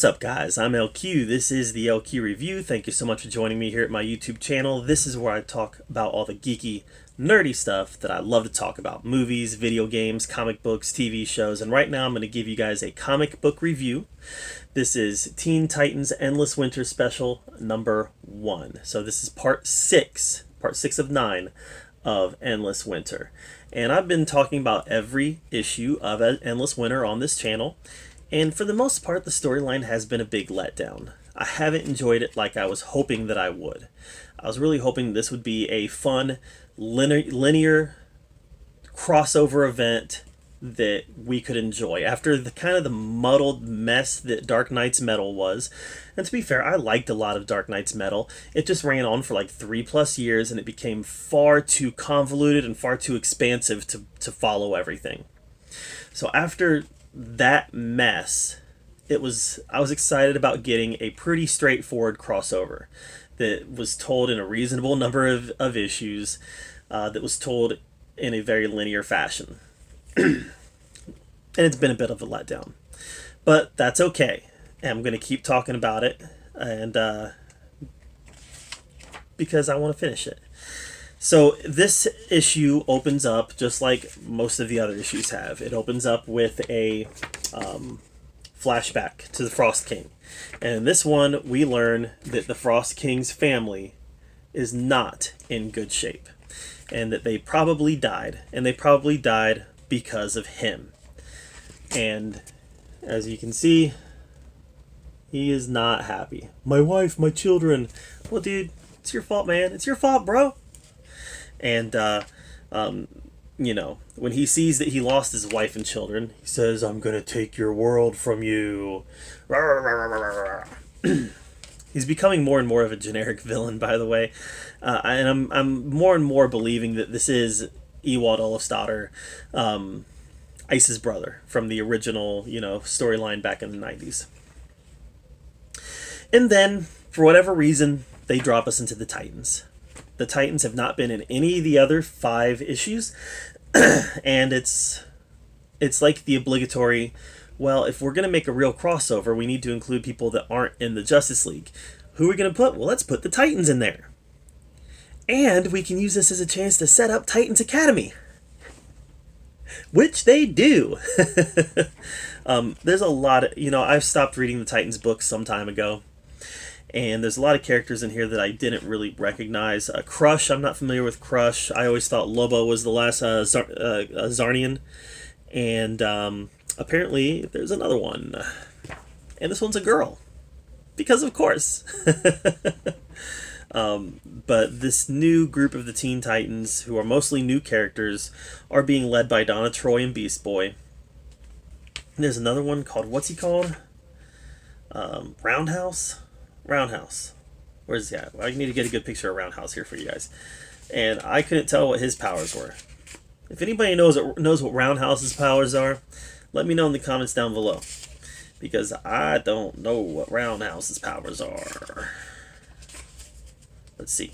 What's up, guys? I'm LQ. This is the LQ Review. Thank you so much for joining me here at my YouTube channel. This is where I talk about all the geeky, nerdy stuff that I love to talk about. Movies, video games, comic books, TV shows, and right now I'm going to give you guys a comic book review. This is Teen Titans Endless Winter Special number 1. So this is part 6 of 9 of Endless Winter. And I've been talking about every issue of Endless Winter on this channel. And for the most part, the storyline has been a big letdown. I haven't enjoyed it like I was hoping that I would. I was really hoping this would be a fun, linear crossover event that we could enjoy after the kind of the muddled mess that Dark Knight's Metal was. And to be fair, I liked a lot of Dark Knight's Metal. It just ran on for like 3+ years and it became far too convoluted and far too expansive to follow everything. So after that mess, I was excited about getting a pretty straightforward crossover that was told in a reasonable number of issues, that was told in a very linear fashion. And it's been a bit of a letdown, but that's okay. I'm going to keep talking about it, and because I want to finish it. So this issue opens up just like most of the other issues have. It opens up with a flashback to the Frost King. And in this one, we learn that the Frost King's family is not in good shape. And that they probably died. And they probably died because of him. And as you can see, he is not happy. My wife, my children. Well, dude, it's your fault, man. It's your fault, bro. And, you know, when he sees that he lost his wife and children, he says, "I'm going to take your world from you." He's becoming more and more of a generic villain, by the way. And I'm more and more believing that this is Ewald Olafsdatter, Ice's brother from the original, storyline back in the 90s. And then, for whatever reason, they drop us into the Titans. The Titans have not been in any of the other 5 issues, and it's like the obligatory, well, if we're going to make a real crossover, we need to include people that aren't in the Justice League. Who are we going to put? Well, let's put the Titans in there. And we can use this as a chance to set up Titans Academy. Which they do. There's a lot of, I've stopped reading the Titans books some time ago. And there's a lot of characters in here that I didn't really recognize. Crush, I'm not familiar with Crush. I always thought Lobo was the last Zarnian. And apparently there's another one. And this one's a girl. Because of course. But this new group of the Teen Titans, who are mostly new characters, are being led by Donna Troy and Beast Boy. And there's another one called, what's he called? Roundhouse? Roundhouse. Where's he at? Well, I need to get a good picture of Roundhouse here for you guys. And I couldn't tell what his powers were. If anybody knows what Roundhouse's powers are, let me know in the comments down below. Because I don't know what Roundhouse's powers are. Let's see.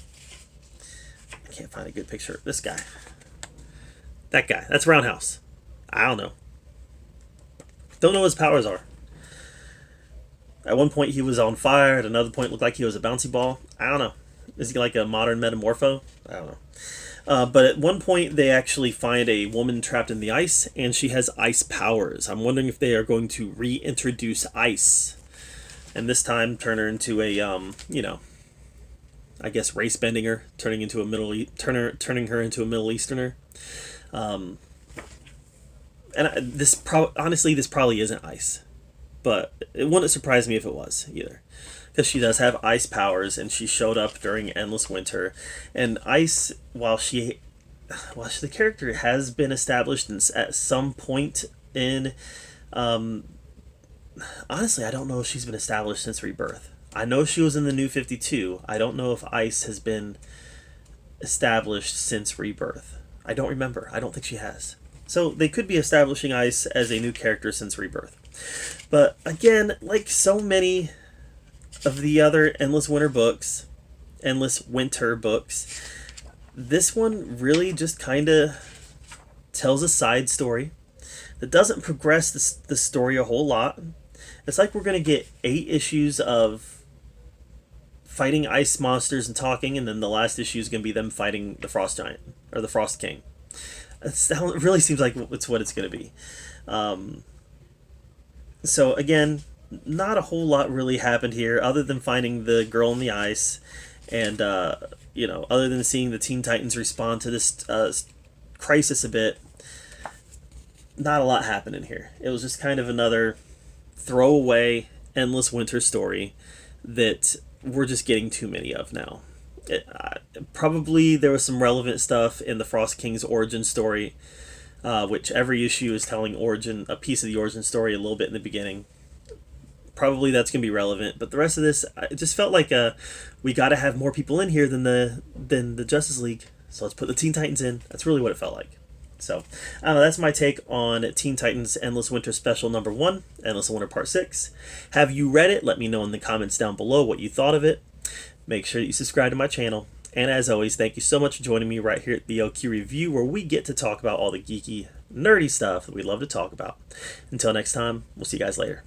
I can't find a good picture of this guy. That guy. That's Roundhouse. I don't know. Don't know what his powers are. At one point he was on fire. At another point looked like he was a bouncy ball. I don't know. Is he like a modern Metamorpho? I don't know. But at one point they actually find a woman trapped in the ice, and she has ice powers. I'm wondering if they are going to reintroduce ice, and this time turn her into a I guess race bending her, turning her into a Middle Easterner. And honestly, this probably isn't ice. But it wouldn't surprise me if it was, either. Because she does have ice powers, and she showed up during Endless Winter. And Ice, while the character has been established at some point in... honestly, I don't know if she's been established since Rebirth. I know she was in the New 52. I don't know if Ice has been established since Rebirth. I don't remember. I don't think she has. So they could be establishing Ice as a new character since Rebirth. But again, like so many of the other Endless Winter books, this one really just kind of tells a side story that doesn't progress the story a whole lot. It's like we're going to get 8 issues of fighting ice monsters and talking, and then the last issue is going to be them fighting the Frost Giant, or the Frost King. It really seems like it's what it's going to be. So again, not a whole lot really happened here other than finding the girl in the ice, and other than seeing the Teen Titans respond to this crisis a bit. Not a lot happened in here. It was just kind of another throwaway endless winter story that we're just getting too many of now. Probably there was some relevant stuff in the Frost King's origin story, which every issue is telling a piece of the origin story a little bit in the beginning. Probably that's going to be relevant, but the rest of this, it just felt like we got to have more people in here than the Justice League, so let's put the Teen Titans in. That's really what it felt like. So, that's my take on Teen Titans Endless Winter Special number 1, Endless Winter Part 6. Have you read it? Let me know in the comments down below what you thought of it. Make sure that you subscribe to my channel. And as always, thank you so much for joining me right here at the LQ Review, where we get to talk about all the geeky, nerdy stuff that we love to talk about. Until next time, we'll see you guys later.